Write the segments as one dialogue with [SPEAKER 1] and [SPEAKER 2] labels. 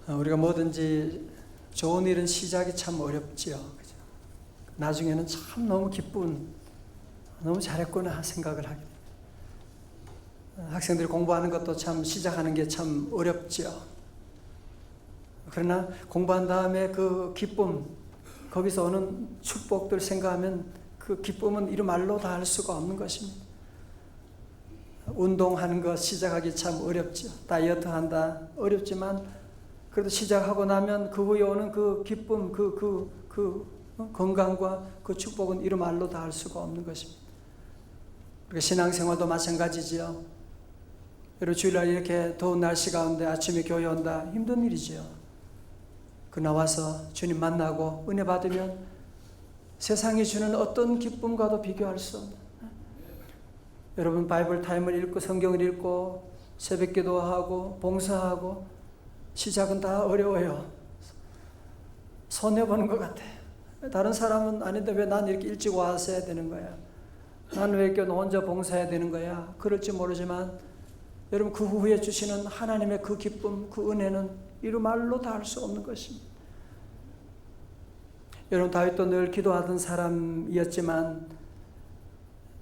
[SPEAKER 1] 우리가 뭐든지 좋은 일은 시작이 참 어렵지요. 그죠? 나중에는 참 너무 기쁜, 너무 잘했구나 생각을 하게 됩니다. 학생들이 공부하는 것도 참 시작하는 게 참 어렵지요. 그러나 공부한 다음에 그 기쁨, 거기서 오는 축복들 생각하면 그 기쁨은 이루 말로 다 할 수가 없는 것입니다. 운동하는 것 시작하기 참 어렵죠. 다이어트 한다 어렵지만 그래도 시작하고 나면 그 후에 오는 그 기쁨, 건강과 그 축복은 이루 말로 다 할 수가 없는 것입니다. 그리고 신앙생활도 마찬가지지요. 여러분 주일날 이렇게 더운 날씨 가운데 아침에 교회 온다 힘든 일이지요. 그 나와서 주님 만나고 은혜 받으면 세상이 주는 어떤 기쁨과도 비교할 수 없는, 여러분 바이블 타임을 읽고 성경을 읽고 새벽 기도하고 봉사하고 시작은 다 어려워요. 손해보는 것 같아. 다른 사람은 아닌데 왜 난 이렇게 일찍 와서 해야 되는 거야? 난 왜 이렇게 혼자 봉사해야 되는 거야? 그럴지 모르지만 여러분 그 후에 주시는 하나님의 그 기쁨, 그 은혜는 이루 말로 다 할 수 없는 것입니다. 여러분 다윗도 늘 기도하던 사람이었지만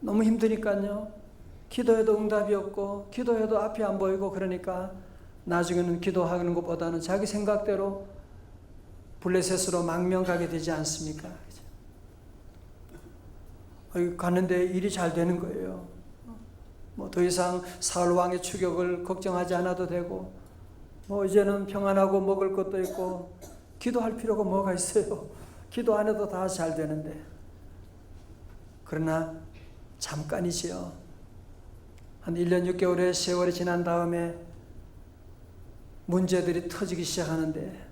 [SPEAKER 1] 너무 힘드니까요. 기도해도 응답이 없고 기도해도 앞이 안 보이고 그러니까 나중에는 기도하는 것보다는 자기 생각대로 블레셋으로 망명 가게 되지 않습니까? 갔는데 일이 잘 되는 거예요. 뭐 더 이상 사울 왕의 추격을 걱정하지 않아도 되고 뭐 이제는 평안하고 먹을 것도 있고 기도할 필요가 뭐가 있어요. 기도 안 해도 다 잘 되는데. 그러나 잠깐이지요. 한 1년 6개월의 세월이 지난 다음에 문제들이 터지기 시작하는데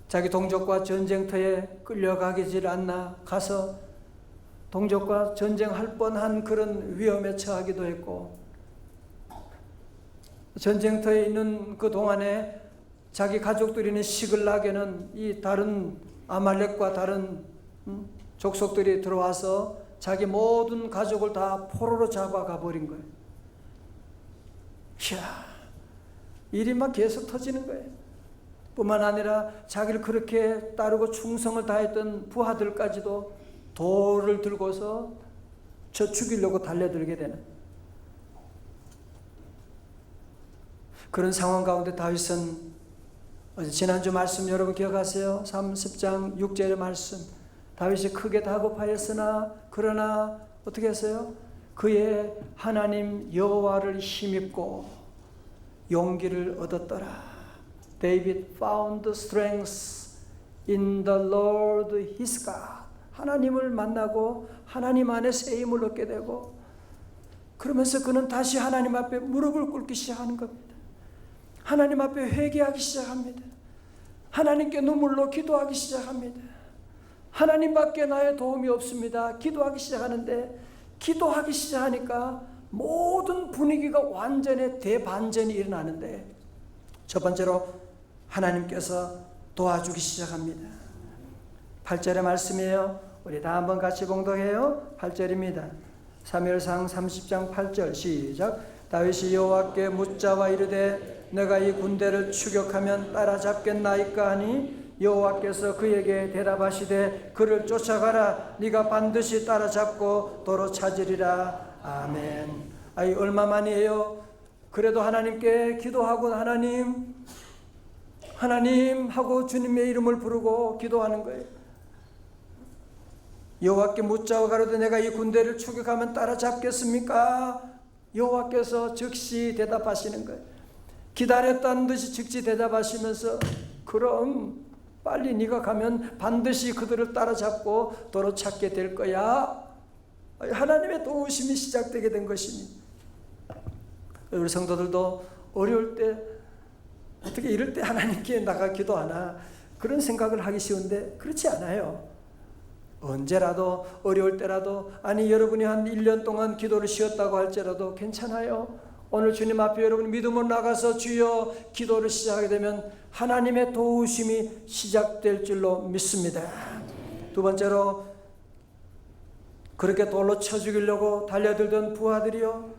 [SPEAKER 1] 자기 동족과 전쟁터에 끌려가기질 않나 가서 동족과 전쟁할 뻔한 그런 위험에 처하기도 했고 전쟁터에 있는 그 동안에 자기 가족들이 시글락에는 이 다른 아말렉과 다른 족속들이 들어와서 자기 모든 가족을 다 포로로 잡아가 버린 거예요. 이야, 일이 막 계속 터지는 거예요. 뿐만 아니라 자기를 그렇게 따르고 충성을 다했던 부하들까지도 돌을 들고서 저 죽이려고 달려들게 되는 그런 상황 가운데 다윗은 지난주 말씀 여러분 기억하세요? 30장 6절의 말씀. 다윗이 크게 다급하였으나 그러나 어떻게 했어요? 그의 하나님 여호와를 힘입고 용기를 얻었더라. David found strength in the Lord his God. 하나님을 만나고 하나님 안에 새 힘을 얻게 되고 그러면서 그는 다시 하나님 앞에 무릎을 꿇기 시작하는 겁니다. 하나님 앞에 회개하기 시작합니다. 하나님께 눈물로 기도하기 시작합니다. 하나님밖에 나의 도움이 없습니다. 기도하기 시작하는데 기도하기 시작하니까 모든 분위기가 완전히 대반전이 일어나는데 첫 번째로 하나님께서 도와주기 시작합니다. 8절의 말씀이에요. 우리 다 한번 같이 봉독해요. 8절입니다. 사무엘상 30장 8절 시작. 다윗이 여호와께 묻자와 이르되 내가 이 군대를 추격하면 따라잡겠나이까 하니 여호와께서 그에게 대답하시되 그를 쫓아가라. 네가 반드시 따라잡고 도로 찾으리라. 아멘. 아이 얼마만이에요? 그래도 하나님께 기도하고 하나님 하고 주님의 이름을 부르고 기도하는 거예요. 여호와께 묻자고 가로되 내가 이 군대를 추격하면 따라잡겠습니까? 여호와께서 즉시 대답하시는 거예요. 기다렸다는 듯이 즉시 대답하시면서 그럼 빨리 네가 가면 반드시 그들을 따라잡고 도로 찾게 될 거야. 하나님의 도우심이 시작되게 된 것입니다. 우리 성도들도 어려울 때 어떻게 이럴 때 하나님께 나가 기도하나 그런 생각을 하기 쉬운데 그렇지 않아요. 언제라도 어려울 때라도 아니 여러분이 한 1년 동안 기도를 쉬었다고 할지라도 괜찮아요. 오늘 주님 앞에 여러분이 믿음으로 나가서 주여 기도를 시작하게 되면 하나님의 도우심이 시작될 줄로 믿습니다. 두 번째로 그렇게 돌로 쳐 죽이려고 달려들던 부하들이요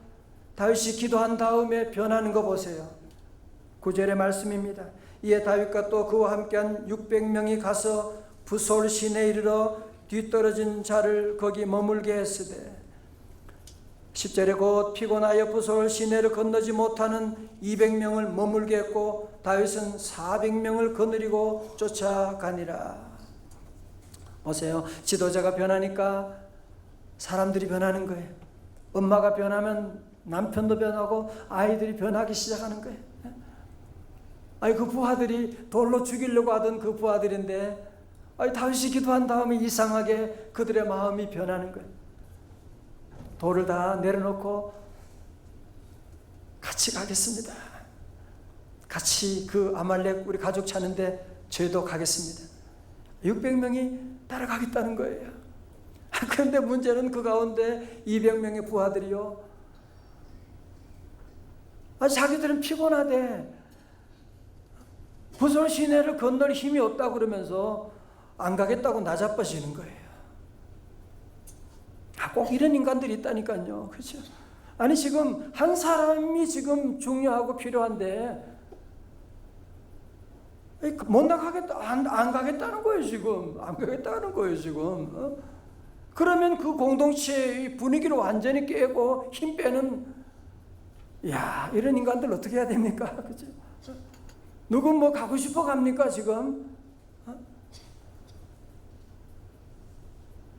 [SPEAKER 1] 다윗이 기도한 다음에 변하는 거 보세요. 9절의 말씀입니다. 이에 다윗과 또 그와 함께한 600명이 가서 부솔 시내에 이르러 뒤떨어진 자를 거기 머물게 했으되 10절에 곧 피곤하여 부솔 시내를 건너지 못하는 200명을 머물게 했고 다윗은 400명을 거느리고 쫓아가니라. 보세요. 지도자가 변하니까 사람들이 변하는 거예요. 엄마가 변하면 남편도 변하고 아이들이 변하기 시작하는 거예요. 그 부하들이 돌로 죽이려고 하던 그 부하들인데 다윗이 기도한 다음에 이상하게 그들의 마음이 변하는 거예요. 돌을 다 내려놓고 같이 가겠습니다. 같이 그 아말렉 우리 가족 찾는데 저희도 가겠습니다. 600명이 따라가겠다는 거예요. 그런데 문제는 그 가운데 200명의 부하들이요, 자기들은 피곤하대. 부솔 시내를 건널 힘이 없다고 그러면서 안 가겠다고 나자빠지는 거예요. 꼭 이런 인간들이 있다니까요. 그렇죠? 아니 지금 한 사람이 지금 중요하고 필요한데 못 나가겠다, 안 가겠다는 거예요 지금. 안 가겠다는 거예요 지금. 그러면 그 공동체의 분위기를 완전히 깨고 힘 빼는, 이런 인간들 어떻게 해야 됩니까? 그렇죠? 누군 뭐 가고 싶어 갑니까 지금?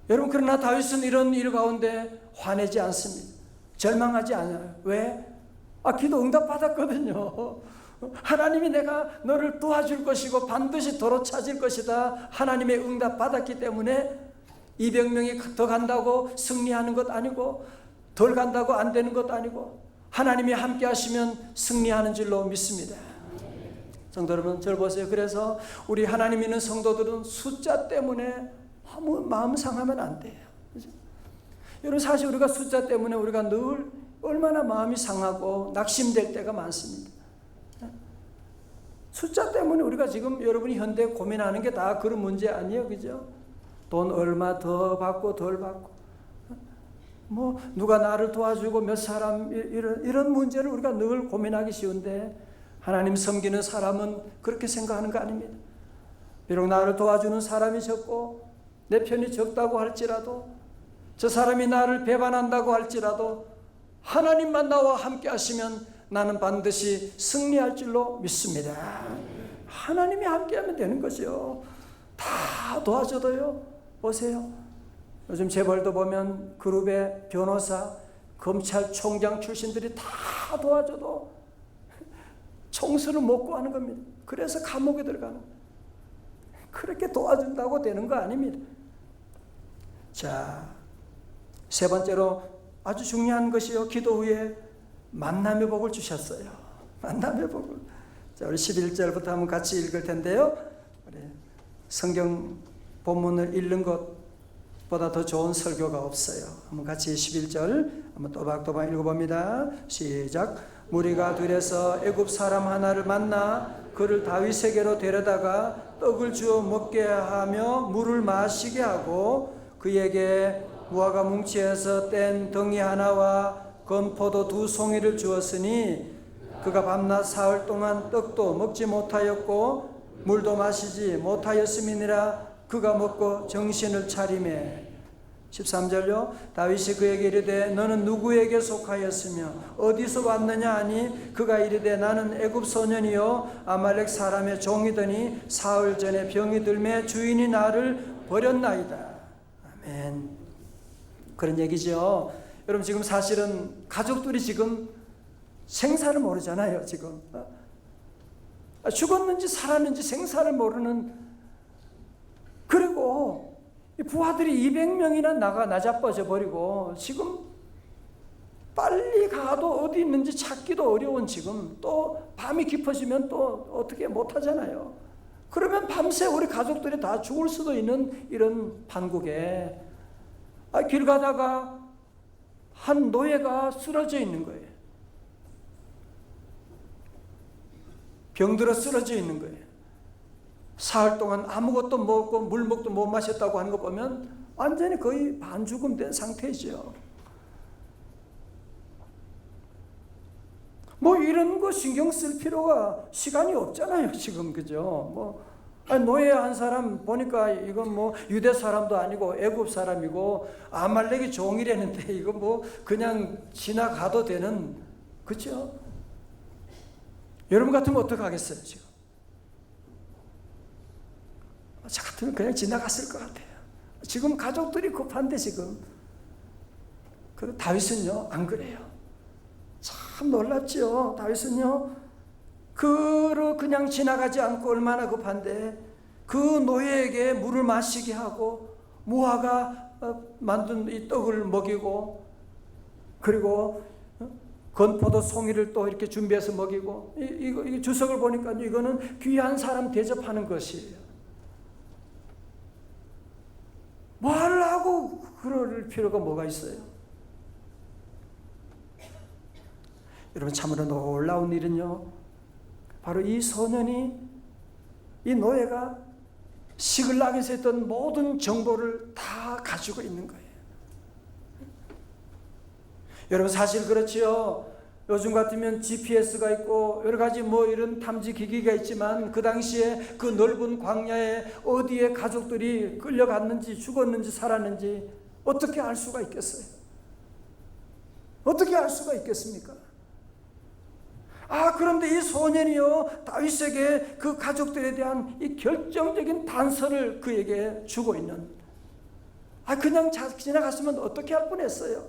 [SPEAKER 1] 여러분, 그러나 다윗은 이런 일 가운데 화내지 않습니다. 절망하지 않아요. 왜? 기도 응답 받았거든요. 하나님이 내가 너를 도와줄 것이고 반드시 도로 찾을 것이다. 하나님의 응답 받았기 때문에 200명이 더 간다고 승리하는 것 아니고, 덜 간다고 안 되는 것도 아니고, 하나님이 함께 하시면 승리하는 줄로 믿습니다. 성도 여러분, 저를 보세요. 그래서 우리 하나님 있는 성도들은 숫자 때문에 아무 마음 상하면 안 돼요. 그죠? 여러분, 사실 우리가 숫자 때문에 우리가 늘 얼마나 마음이 상하고 낙심될 때가 많습니다. 숫자 때문에 우리가 지금 여러분이 현대 고민하는 게 다 그런 문제 아니에요. 그죠? 돈 얼마 더 받고 덜 받고, 뭐 누가 나를 도와주고 몇 사람, 이런 문제를 우리가 늘 고민하기 쉬운데, 하나님 섬기는 사람은 그렇게 생각하는 거 아닙니다. 비록 나를 도와주는 사람이 적고 내 편이 적다고 할지라도, 저 사람이 나를 배반한다고 할지라도 하나님만 나와 함께 하시면 나는 반드시 승리할 줄로 믿습니다. 하나님이 함께하면 되는 거죠. 다 도와줘도요. 보세요. 요즘 재벌도 보면 그룹의 변호사, 검찰총장 출신들이 다 도와줘도 총수를 못 구하는 겁니다. 그래서 감옥에 들어가는 거예요. 그렇게 도와준다고 되는 거 아닙니다. 자, 세 번째로 아주 중요한 것이요, 기도 후에 만남의 복을 주셨어요. 만남의 복을. 자, 우리 11절부터 한번 같이 읽을 텐데요. 우리 성경 본문을 읽는 것보다 더 좋은 설교가 없어요. 한번 같이 11절 한번 또박또박 읽어봅니다. 시작. 무리가 들에서 애굽 사람 하나를 만나 그를 다윗에게로 데려다가 떡을 주어 먹게 하며 물을 마시게 하고 그에게 무화과 뭉치에서 뗀 덩이 하나와 건포도 2송이를 주었으니 그가 밤낮 사흘 동안 떡도 먹지 못하였고 물도 마시지 못하였음이니라. 그가 먹고 정신을 차리매. 13절요. 다윗이 그에게 이르되 너는 누구에게 속하였으며 어디서 왔느냐 하니 그가 이르되 나는 애굽 소년이요 아말렉 사람의 종이더니 사흘 전에 병이 들매 주인이 나를 버렸나이다. 아멘. 그런 얘기죠. 여러분, 지금 사실은 가족들이 지금 생사를 모르잖아요. 지금 죽었는지 살았는지 생사를 모르는, 그리고 부하들이 200명이나 나자빠져 버리고 지금 빨리 가도 어디 있는지 찾기도 어려운, 지금 또 밤이 깊어지면 또 어떻게 못하잖아요. 그러면 밤새 우리 가족들이 다 죽을 수도 있는 이런 판국에 길 가다가 한 노예가 쓰러져 있는 거예요. 병들어 쓰러져 있는 거예요. 사흘 동안 아무것도 먹고 물먹도 못 마셨다고 하는 거 보면 완전히 거의 반죽음 된 상태죠. 뭐 이런 거 신경 쓸 필요가 시간이 없잖아요, 지금. 그죠? 뭐 아니, 노예 한 사람 보니까 이건 뭐 유대 사람도 아니고 애굽 사람이고 아말렉이 종이라는데 이거 뭐 그냥 지나가도 되는, 그죠? 여러분 같으면 어떻게 하겠어요, 지금? 저 같으면 그냥 지나갔을 것 같아요. 지금 가족들이 급한데 지금. 그리고 다윗은요, 안 그래요. 참 놀랍지요. 다윗은요, 그냥 지나가지 않고 얼마나 급한데 그 노예에게 물을 마시게 하고 무화가 만든 이 떡을 먹이고, 그리고 건포도 송이를 또 이렇게 준비해서 먹이고, 이 주석을 보니까 이거는 귀한 사람 대접하는 것이에요. 뭐 하려고 그럴 필요가 뭐가 있어요? 여러분, 참으로 놀라운 일은요, 바로 이 소년이, 이 노예가 시글락에서 했던 모든 정보를 다 가지고 있는 거예요. 여러분, 사실 그렇지요. 요즘 같으면 GPS가 있고 여러 가지 뭐 이런 탐지 기기가 있지만 그 당시에 그 넓은 광야에 어디에 가족들이 끌려갔는지 죽었는지 살았는지 어떻게 알 수가 있겠어요? 어떻게 알 수가 있겠습니까? 그런데 이 소년이요, 다윗에게 그 가족들에 대한 이 결정적인 단서를 그에게 주고 있는, 그냥 지나갔으면 어떻게 할 뻔했어요.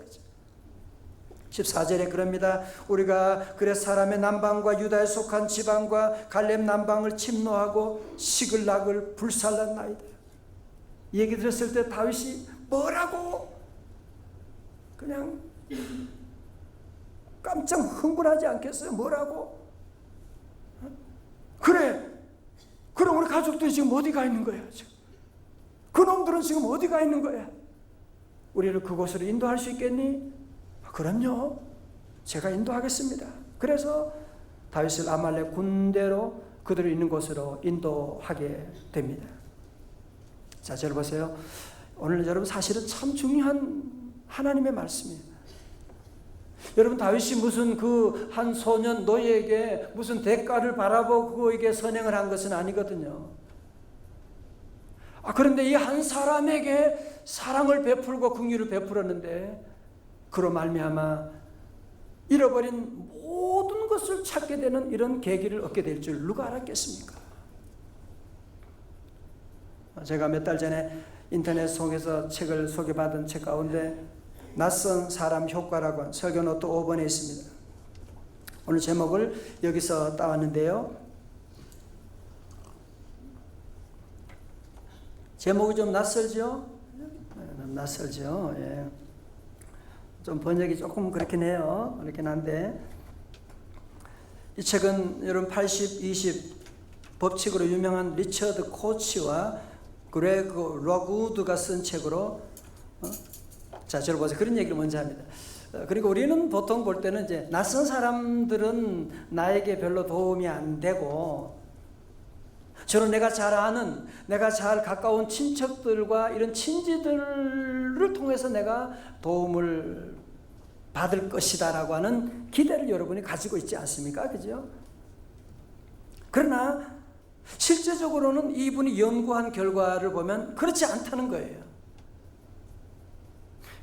[SPEAKER 1] 14절에 그럽니다. 우리가 그레 사람의 남방과 유다에 속한 지방과 갈렙 남방을 침노하고 시글락을 불살랐나이다. 이 얘기 들었을 때 다윗이 뭐라고 그냥 깜짝 흥분하지 않겠어요? 뭐라고? 그래, 그럼 우리 가족들이 지금 어디 가 있는 거야? 지금 그놈들은 지금 어디 가 있는 거야? 우리를 그곳으로 인도할 수 있겠니? 그럼요, 제가 인도하겠습니다. 그래서 다윗을 아말렉 군대로 그들이 있는 곳으로 인도하게 됩니다. 자, 저를 보세요. 오늘 여러분, 사실은 참 중요한 하나님의 말씀이에요. 여러분, 다윗이 무슨 그 한 소년 노예에게 무슨 대가를 바라보고 그에게 선행을 한 것은 아니거든요. 그런데 이 한 사람에게 사랑을 베풀고 긍휼을 베풀었는데 그로 말미암아 잃어버린 모든 것을 찾게 되는 이런 계기를 얻게 될 줄 누가 알았겠습니까? 제가 몇 달 전에 인터넷 속에서 책을 소개받은 책 가운데 낯선 사람 효과라고 한 설교 노트 5번에 있습니다. 오늘 제목을 여기서 따왔는데요, 제목이 좀 낯설죠? 낯설죠? 예. 좀 번역이 조금 그렇긴 해요. 그렇긴 한데, 이 책은 여러분 80-20 법칙으로 유명한 리처드 코치와 그레그 러그우드가 쓴 책으로, 자, 저를 보세요. 그런 얘기를 먼저 합니다. 그리고 우리는 보통 볼 때는 이제 낯선 사람들은 나에게 별로 도움이 안 되고, 저는 내가 잘 아는, 내가 잘 가까운 친척들과 이런 친지들을 통해서 내가 도움을 받을 것이다라고 하는 기대를 여러분이 가지고 있지 않습니까? 그죠? 그러나 실제적으로는 이분이 연구한 결과를 보면 그렇지 않다는 거예요.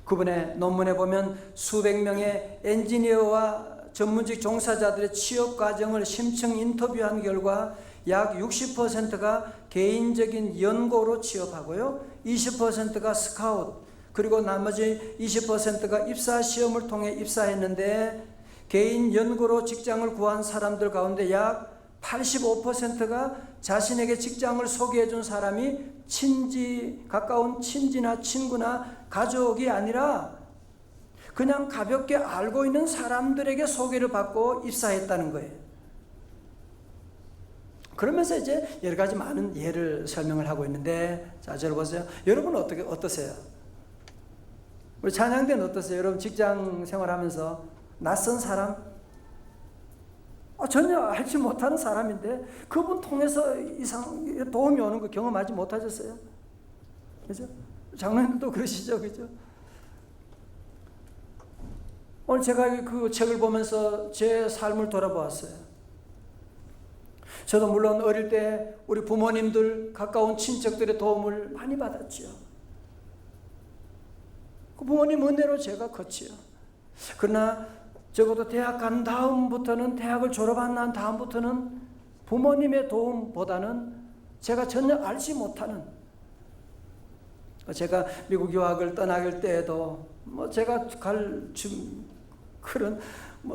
[SPEAKER 1] 그분의 논문에 보면 수백 명의 엔지니어와 전문직 종사자들의 취업 과정을 심층 인터뷰한 결과 약 60%가 개인적인 연고로 취업하고요, 20%가 스카웃, 그리고 나머지 20%가 입사 시험을 통해 입사했는데, 개인 연고로 직장을 구한 사람들 가운데 약 85%가 자신에게 직장을 소개해 준 사람이 가까운 친지나 친구나 가족이 아니라 그냥 가볍게 알고 있는 사람들에게 소개를 받고 입사했다는 거예요. 그러면서 이제 여러 가지 많은 예를 설명을 하고 있는데, 자, 저를 보세요. 여러분은 어떠세요? 우리 찬양대는 어떠세요? 여러분 직장 생활하면서 낯선 사람, 전혀 알지 못하는 사람인데 그분 통해서 도움이 오는 거 경험하지 못하셨어요? 그죠? 장로님도 그러시죠? 그죠? 오늘 제가 그 책을 보면서 제 삶을 돌아보았어요. 저도 물론 어릴 때 우리 부모님들, 가까운 친척들의 도움을 많이 받았지요. 그 부모님 은혜로 제가 컸지요. 그러나 적어도 대학 간 다음부터는, 대학을 졸업한 난 다음부터는 부모님의 도움보다는 제가 전혀 알지 못하는, 제가 미국 유학을 떠나갈 때에도 제가 갈 그런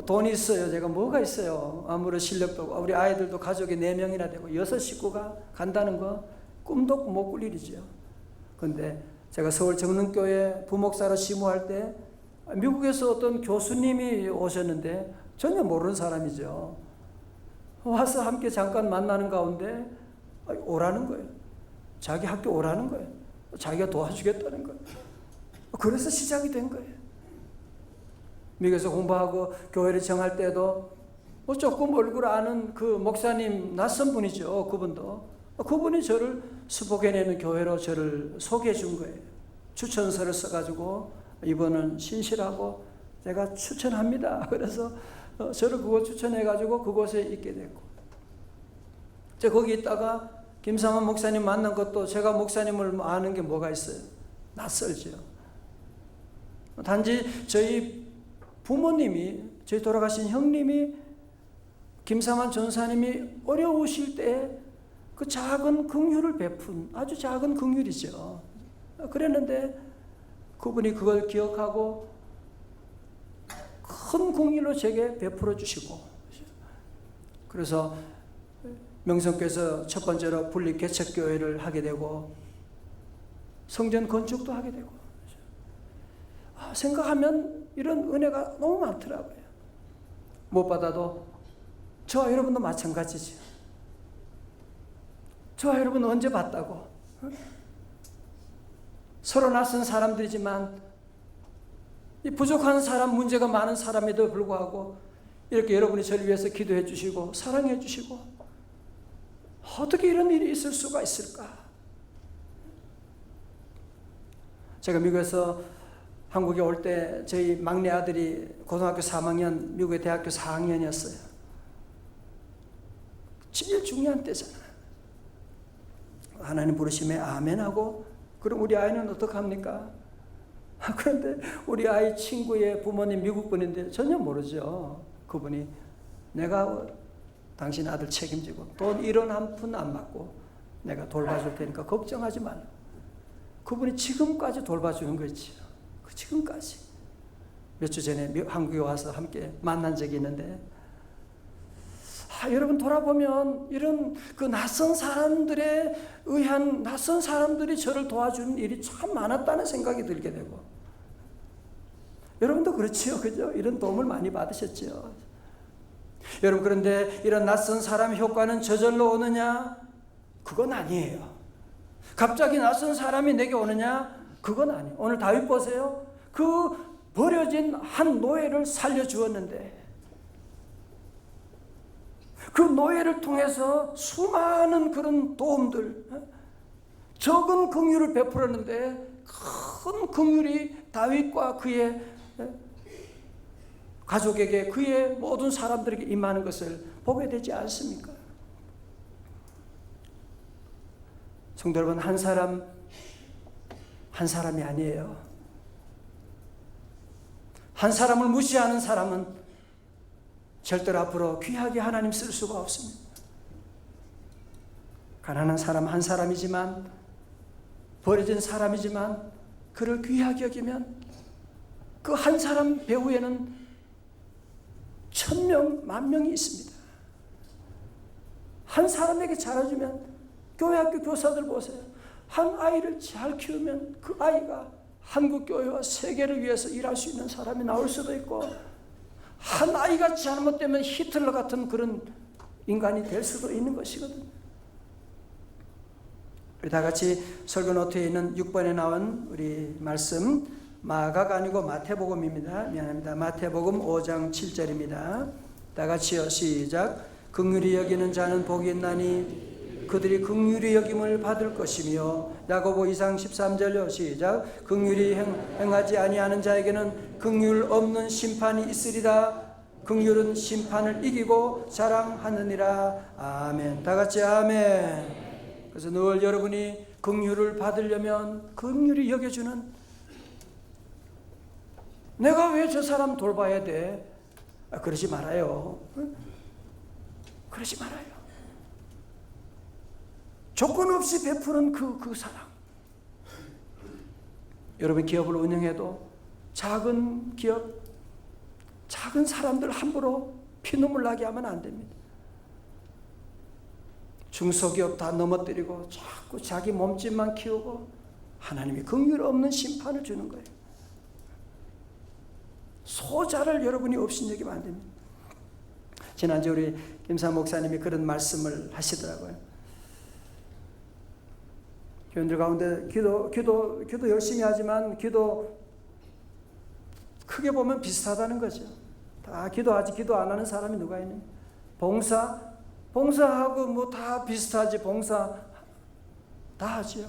[SPEAKER 1] 돈이 있어요. 제가 뭐가 있어요. 아무런 실력도 없고, 우리 아이들도 가족이 4명이나 되고 6 식구가 간다는 거 꿈도 못 꿀 일이죠. 그런데 제가 서울 정릉교회 부목사로 심호할 때 미국에서 어떤 교수님이 오셨는데 전혀 모르는 사람이죠. 와서 함께 잠깐 만나는 가운데 오라는 거예요. 자기 학교 오라는 거예요. 자기가 도와주겠다는 거예요. 그래서 시작이 된 거예요. 미국에서 공부하고 교회를 정할 때도 조금 얼굴 아는 그 목사님, 낯선 분이죠. 그분이 저를 스포겐에 있는 교회로 저를 소개해 준 거예요. 추천서를 써가지고 이번은 신실하고 제가 추천합니다. 그래서 저를 그곳 추천해가지고 그곳에 있게 됐고, 제가 거기 있다가 김상환 목사님 만난 것도 제가 목사님을 아는 게 뭐가 있어요? 낯설죠. 단지 저희 부모님이, 저희 돌아가신 형님이, 김상환 전사님이 어려우실 때 그 작은 긍휼을 베푼 아주 작은 긍휼이죠. 그랬는데 그분이 그걸 기억하고 큰 긍휼로 제게 베풀어 주시고, 그래서 명성교회에서 첫 번째로 분리 개척교회를 하게 되고 성전 건축도 하게 되고, 생각하면 이런 은혜가 너무 많더라고요. 못 받아도 저와 여러분도 마찬가지죠. 저와 여러분 언제 봤다고? 서로 낯선 사람들이지만 이 부족한 사람, 문제가 많은 사람에도 불구하고 이렇게 여러분이 저를 위해서 기도해 주시고 사랑해 주시고, 어떻게 이런 일이 있을 수가 있을까? 제가 미국에서 한국에 올 때 저희 막내 아들이 고등학교 3학년, 미국의 대학교 4학년이었어요. 제일 중요한 때잖아. 하나님 부르심에 아멘하고, 그럼 우리 아이는 어떡합니까? 그런데 우리 아이 친구의 부모님 미국 분인데 전혀 모르죠. 그분이 내가 당신 아들 책임지고 돈 1원 한 푼 안 받고 내가 돌봐줄 테니까 걱정하지 말라. 그분이 지금까지 돌봐주는 거지요. 지금까지. 몇 주 전에 한국에 와서 함께 만난 적이 있는데, 여러분 돌아보면 이런 그 낯선 사람들에 의한, 낯선 사람들이 저를 도와주는 일이 참 많았다는 생각이 들게 되고, 여러분도 그렇지요, 그죠? 이런 도움을 많이 받으셨죠. 여러분, 그런데 이런 낯선 사람의 효과는 저절로 오느냐? 그건 아니에요. 갑자기 낯선 사람이 내게 오느냐? 그건 아니에요. 오늘 다윗 보세요. 그 버려진 한 노예를 살려주었는데 그 노예를 통해서 수많은 그런 도움들, 적은 긍휼을 베풀었는데 큰 긍휼이 다윗과 그의 가족에게, 그의 모든 사람들에게 임하는 것을 보게 되지 않습니까? 성도 여러분, 한 사람이 아니에요. 한 사람을 무시하는 사람은 절대로 앞으로 귀하게 하나님 쓸 수가 없습니다. 가난한 사람 한 사람이지만, 버려진 사람이지만 그를 귀하게 여기면 그 한 사람 배후에는 1000명, 10,000명이 있습니다. 한 사람에게 잘해주면, 교회 학교 교사들 보세요. 한 아이를 잘 키우면 그 아이가 한국교회와 세계를 위해서 일할 수 있는 사람이 나올 수도 있고, 한 아이가 잘못되면 히틀러 같은 그런 인간이 될 수도 있는 것이거든요. 우리 다 같이 설교 노트에 있는 6번에 나온 우리 말씀, 마가가 아니고 마태복음입니다. 미안합니다. 마태복음 5장 7절입니다. 다 같이요, 시작. 긍휼히 여기는 자는 복이 있나니 그들이 긍휼히 여김을 받을 것이며 야고보 2장 13절요 시작. 긍휼히 행하지 아니하는 자에게는 긍휼 없는 심판이 있으리라. 긍휼은 심판을 이기고 자랑하느니라. 아멘. 다 같이 아멘. 그래서 늘 여러분이 긍휼을 받으려면 긍휼히 여겨주는, 내가 왜 저 사람 돌봐야 돼? 그러지 말아요. 그러지 말아요. 조건 없이 베푸는 그 사랑. 여러분 기업을 운영해도 작은 기업, 작은 사람들 함부로 피눈물 나게 하면 안 됩니다. 중소기업 다 넘어뜨리고 자꾸 자기 몸집만 키우고 하나님이 긍휼 없는 심판을 주는 거예요. 소자를 여러분이 업신여기면 안 됩니다. 지난주 우리 김사 목사님이 그런 말씀을 하시더라고요. 교인들 가운데 기도 열심히 하지만 기도 크게 보면 비슷하다는 거죠. 다 기도하지 기도 안 하는 사람이 누가 있느냐. 봉사하고 뭐 다 비슷하지. 봉사 다 하지요.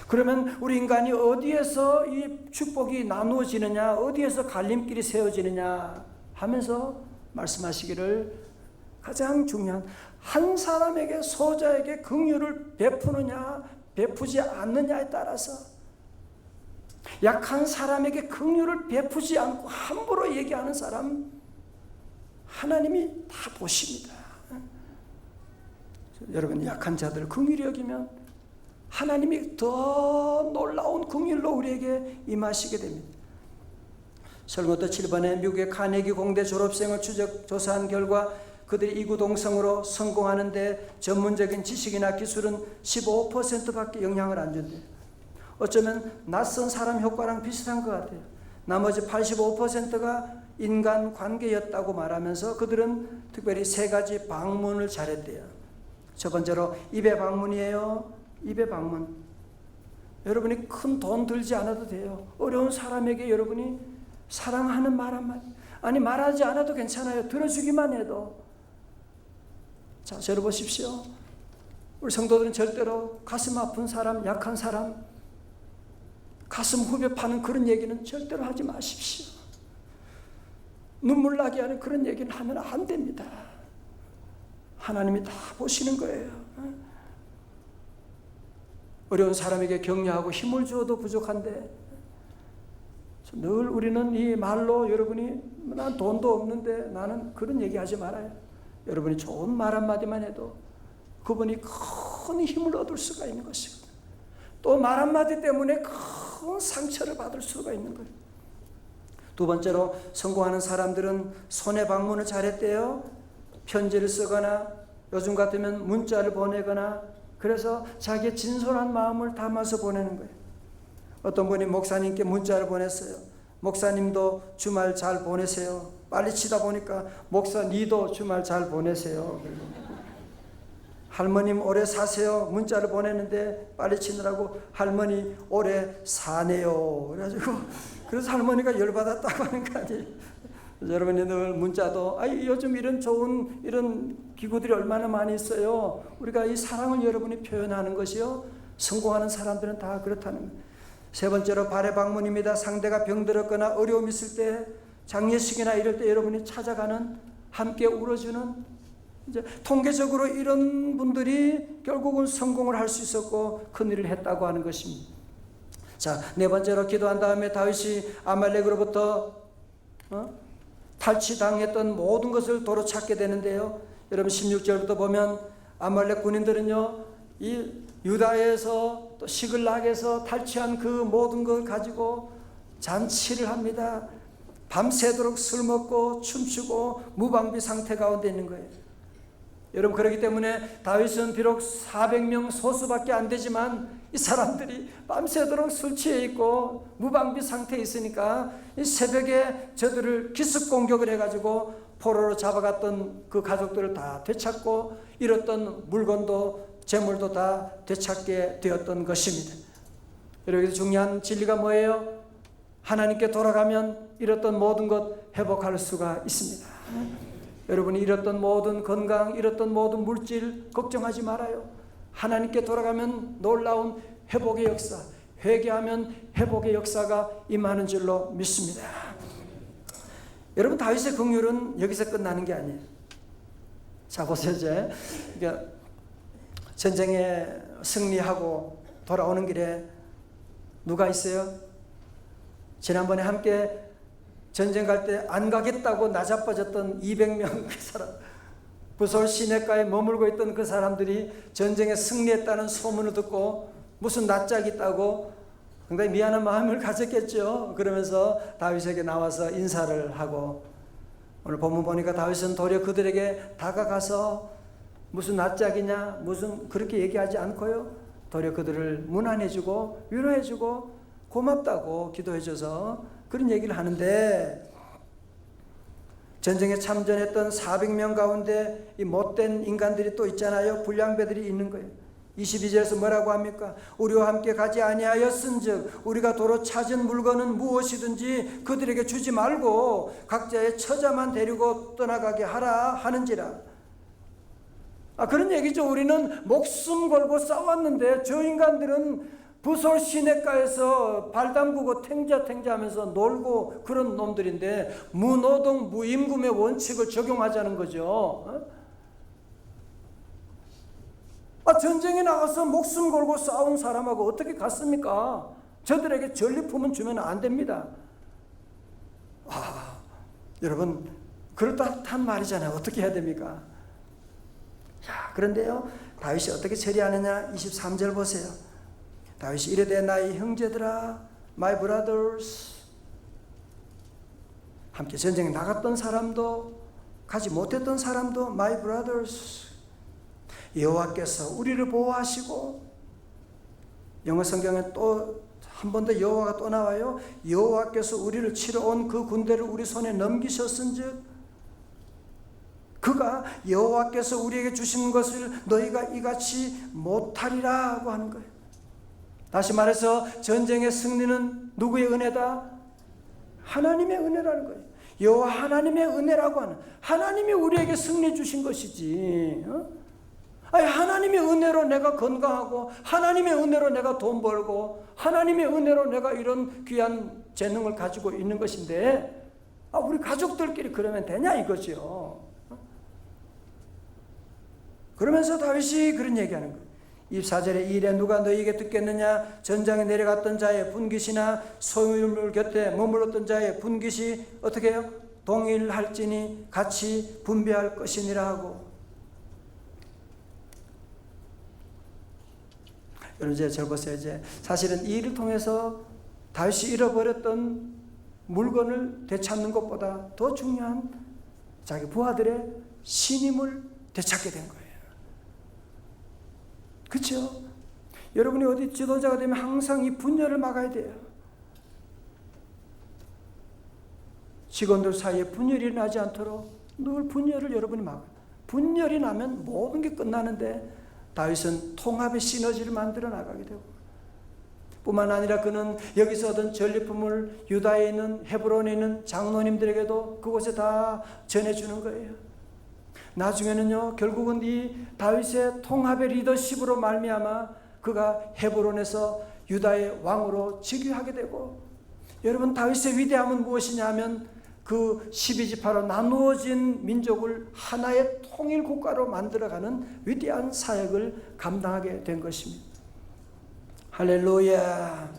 [SPEAKER 1] 그러면 우리 인간이 어디에서 이 축복이 나누어지느냐, 어디에서 갈림길이 세워지느냐 하면서 말씀하시기를 가장 중요한, 한 사람에게, 소자에게 긍휼을 베푸느냐 베푸지 않느냐에 따라서, 약한 사람에게 긍휼을 베푸지 않고 함부로 얘기하는 사람 하나님이 다 보십니다. 여러분 약한 자들을 긍휼히 여기면 하나님이 더 놀라운 긍휼로 우리에게 임하시게 됩니다. 설문도 7번에 미국의 카네기 공대 졸업생을 조사한 결과 그들이 이구동성으로 성공하는데 전문적인 지식이나 기술은 15%밖에 영향을 안 준대요. 어쩌면 낯선 사람 효과랑 비슷한 것 같아요. 나머지 85%가 인간관계였다고 말하면서 그들은 특별히 3가지 방문을 잘했대요. 첫 번째로 입의 방문이에요. 입의 방문. 여러분이 큰 돈 들지 않아도 돼요. 어려운 사람에게 여러분이 사랑하는 말 한마디, 아니 말하지 않아도 괜찮아요. 들어주기만 해도. 자, 들어보십시오. 우리 성도들은 절대로 가슴 아픈 사람, 약한 사람, 가슴 후벼 파는 그런 얘기는 절대로 하지 마십시오. 눈물 나게 하는 그런 얘기는 하면 안 됩니다. 하나님이 다 보시는 거예요. 어려운 사람에게 격려하고 힘을 주어도 부족한데, 늘 우리는 이 말로 여러분이 난 돈도 없는데 나는 그런 얘기하지 말아요. 여러분이 좋은 말 한마디만 해도 그분이 큰 힘을 얻을 수가 있는 것이거든요. 또 말 한마디 때문에 큰 상처를 받을 수가 있는 거예요. 두 번째로 성공하는 사람들은 손의 방문을 잘했대요. 편지를 쓰거나 요즘 같으면 문자를 보내거나, 그래서 자기의 진솔한 마음을 담아서 보내는 거예요. 어떤 분이 목사님께 문자를 보냈어요. 목사님도 주말 잘 보내세요. 빨리 치다 보니까 목사 니도 주말 잘 보내세요. 할머님 오래 사세요. 문자를 보냈는데 빨리 치느라고 할머니 오래 사네요. 그래서 할머니가 열받았다고 하는 거 아니에요. 여러분이 늘 문자도 요즘 이런 좋은 이런 기구들이 얼마나 많이 있어요. 우리가 이 사랑을 여러분이 표현하는 것이요, 성공하는 사람들은 다 그렇다는 거예요. 세 번째로 발의 방문입니다. 상대가 병들었거나 어려움 있을 때, 장례식이나 이럴 때 여러분이 찾아가는, 함께 울어주는, 이제 통계적으로 이런 분들이 결국은 성공을 할 수 있었고 큰 일을 했다고 하는 것입니다. 자, 네 번째로 기도한 다음에 다윗이 아말렉으로부터 탈취당했던 모든 것을 도로 찾게 되는데요. 여러분 16절부터 보면 아말렉 군인들은요, 이 유다에서 또 시글락에서 탈취한 그 모든 걸 가지고 잔치를 합니다. 밤새도록 술 먹고 춤추고 무방비 상태 가운데 있는 거예요. 여러분 그렇기 때문에 다윗은 비록 400명 소수밖에 안 되지만 이 사람들이 밤새도록 술 취해 있고 무방비 상태에 있으니까 이 새벽에 저들을 기습 공격을 해가지고 포로로 잡아갔던 그 가족들을 다 되찾고 잃었던 물건도 재물도 다 되찾게 되었던 것입니다. 여러분 중요한 진리가 뭐예요? 하나님께 돌아가면 잃었던 모든 것 회복할 수가 있습니다. 여러분이 잃었던 모든 건강, 잃었던 모든 물질 걱정하지 말아요. 하나님께 돌아가면 놀라운 회복의 역사, 회개하면 회복의 역사가 임하는 줄로 믿습니다. 여러분, 다윗의 긍휼은 여기서 끝나는 게 아니에요. 자, 보세요. 이제 그러니까 전쟁에 승리하고 돌아오는 길에 누가 있어요? 지난번에 함께 전쟁 갈 때 안 가겠다고 나자빠졌던 200명 그 사람, 부솔 시내가에 머물고 있던 그 사람들이 전쟁에 승리했다는 소문을 듣고 무슨 낯짝이 있다고 굉장히 미안한 마음을 가졌겠죠. 그러면서 다윗에게 나와서 인사를 하고, 오늘 본문 보니까 다윗은 도리어 그들에게 다가가서 무슨 낯짝이냐 무슨 그렇게 얘기하지 않고요, 도리어 그들을 문안해주고 위로해주고 고맙다고 기도해줘서 그런 얘기를 하는데, 전쟁에 참전했던 400명 가운데 이 못된 인간들이 또 있잖아요. 불량배들이 있는 거예요. 22절에서 뭐라고 합니까? 우리와 함께 가지 아니하였은즉 우리가 도로 찾은 물건은 무엇이든지 그들에게 주지 말고 각자의 처자만 데리고 떠나가게 하라 하는지라. 그런 얘기죠. 우리는 목숨 걸고 싸웠는데 저 인간들은 부솔 시내가에서 발 담그고 탱자하면서 놀고 그런 놈들인데 무노동 무임금의 원칙을 적용하자는 거죠. 전쟁에 나가서 목숨 걸고 싸운 사람하고 어떻게 갔습니까? 저들에게 전리품은 주면 안 됩니다. 여러분, 그럴듯한 말이잖아요. 어떻게 해야 됩니까? 자, 그런데요, 다윗이 어떻게 처리하느냐? 23절 보세요. 다윗이 이르되 나의 형제들아, my brothers, 함께 전쟁에 나갔던 사람도 가지 못했던 사람도 my brothers, 여호와께서 우리를 보호하시고, 영어 성경에 또 한 번 더 여호와가 또 나와요. 여호와께서 우리를 치러 온 그 군대를 우리 손에 넘기셨은즉 그가 여호와께서 우리에게 주신 것을 너희가 이같이 못하리라고 하는 거예요. 다시 말해서 전쟁의 승리는 누구의 은혜다? 하나님의 은혜라는 거예요. 여호와 하나님의 은혜라고 하는, 하나님이 우리에게 승리 주신 것이지. 하나님의 은혜로 내가 건강하고, 하나님의 은혜로 내가 돈 벌고, 하나님의 은혜로 내가 이런 귀한 재능을 가지고 있는 것인데, 우리 가족들끼리 그러면 되냐 이거죠. 그러면서 다윗이 그런 얘기하는 거예요. 24절에 이래 누가 너희에게 듣겠느냐? 전장에 내려갔던 자의 분깃이나 소유물 곁에 머물렀던 자의 분깃이 어떻게 해요? 동일할지니 같이 분배할 것이니라 하고. 여러분, 이제 저 보세요. 이제 사실은 이 일을 통해서 다윗이 잃어버렸던 물건을 되찾는 것보다 더 중요한 자기 부하들의 신임을 되찾게 된 거예요. 그렇죠? 여러분이 어디 지도자가 되면 항상 이 분열을 막아야 돼요. 직원들 사이에 분열이 나지 않도록 늘 분열을 여러분이 막아요. 분열이 나면 모든 게 끝나는데 다윗은 통합의 시너지를 만들어 나가게 되고, 뿐만 아니라 그는 여기서 얻은 전리품을 유다에 있는 헤브론에 있는 장로님들에게도 그곳에 다 전해주는 거예요. 나중에는요, 결국은 이 다윗의 통합의 리더십으로 말미암아 그가 헤브론에서 유다의 왕으로 즉위하게 되고, 여러분, 다윗의 위대함은 무엇이냐 하면 그 12지파로 나누어진 민족을 하나의 통일 국가로 만들어가는 위대한 사역을 감당하게 된 것입니다. 할렐루야.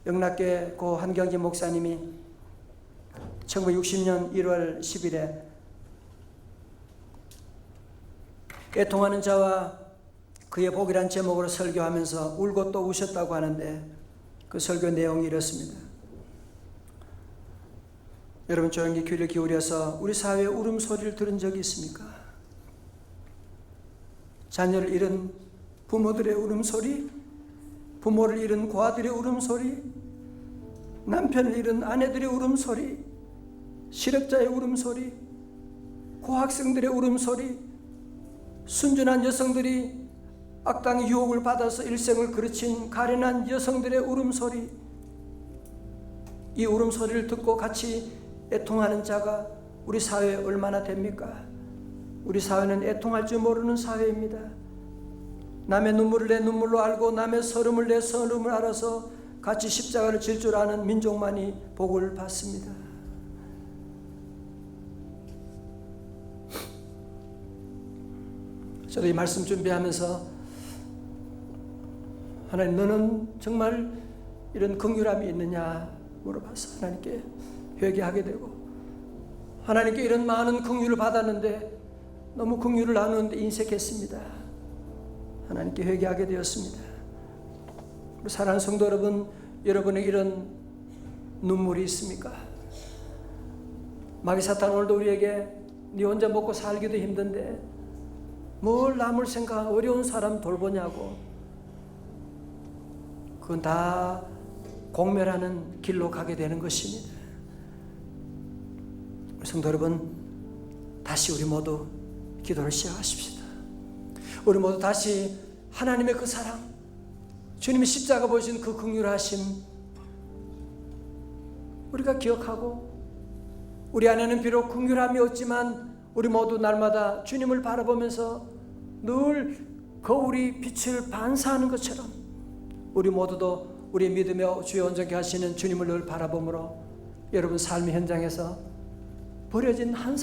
[SPEAKER 1] 영락교 고 한경진 목사님이 1960년 1월 10일에 애통하는 자와 그의 복이란 제목으로 설교하면서 울고 또 우셨다고 하는데, 그 설교 내용이 이렇습니다. 여러분, 조용히 귀를 기울여서 우리 사회의 울음소리를 들은 적이 있습니까? 자녀를 잃은 부모들의 울음소리, 부모를 잃은 고아들의 울음소리, 남편을 잃은 아내들의 울음소리, 실업자의 울음소리, 고학생들의 울음소리, 순전한 여성들이 악당의 유혹을 받아서 일생을 그르친 가련한 여성들의 울음소리, 이 울음소리를 듣고 같이 애통하는 자가 우리 사회에 얼마나 됩니까? 우리 사회는 애통할 줄 모르는 사회입니다. 남의 눈물을 내 눈물로 알고 남의 서름을 내 서름을 알아서 같이 십자가를 질 줄 아는 민족만이 복을 받습니다. 저도 이 말씀 준비하면서 하나님, 너는 정말 이런 긍휼함이 있느냐 물어봐서 하나님께 회개하게 되고, 하나님께 이런 많은 긍휼을 받았는데 너무 긍휼을 나누는데 인색했습니다. 하나님께 회개하게 되었습니다. 우리 사랑하는 성도 여러분, 여러분의 이런 눈물이 있습니까? 마귀 사탄 오늘도 우리에게 네 혼자 먹고 살기도 힘든데 뭘 남을 생각, 어려운 사람 돌보냐고, 그건 다 공멸하는 길로 가게 되는 것입니다. 성도 여러분, 다시 우리 모두 기도를 시작하십시다. 우리 모두 다시 하나님의 그 사랑, 주님이 십자가 보신 그 긍휼하심 우리가 기억하고, 우리 안에는 비록 긍휼함이 없지만 우리 모두 날마다 주님을 바라보면서 늘 거울이 빛을 반사하는 것처럼 우리 모두도 우리의 믿음에 주여 온전케 하시는 주님을 늘 바라보므로 여러분 삶의 현장에서 버려진 한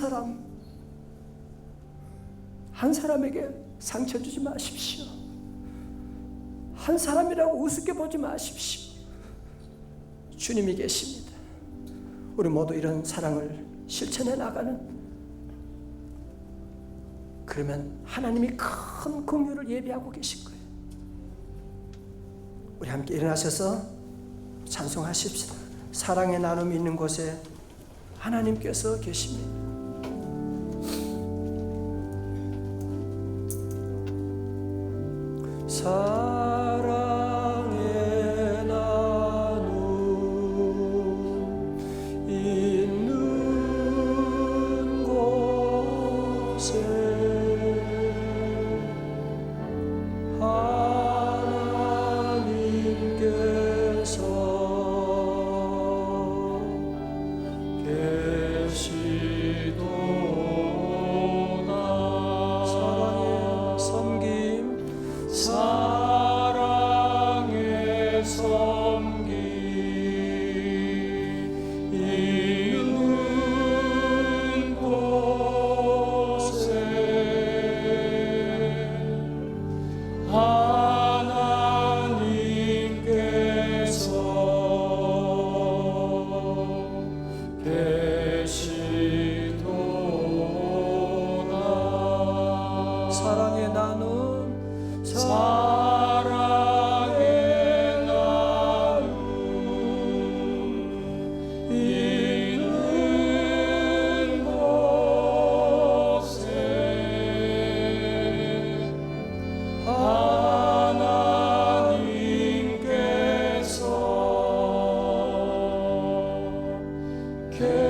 [SPEAKER 1] 사람에게 상처 주지 마십시오. 한 사람이라고 우습게 보지 마십시오. 주님이 계십니다. 우리 모두 이런 사랑을 실천해 나가는, 그러면 하나님이 큰 긍휼을 예비하고 계신 거예요. 우리 함께 일어나셔서 찬송하십시다. 사랑의 나눔이 있는 곳에 하나님께서 계십니다. 사랑의 나눔 있는 곳에
[SPEAKER 2] Okay.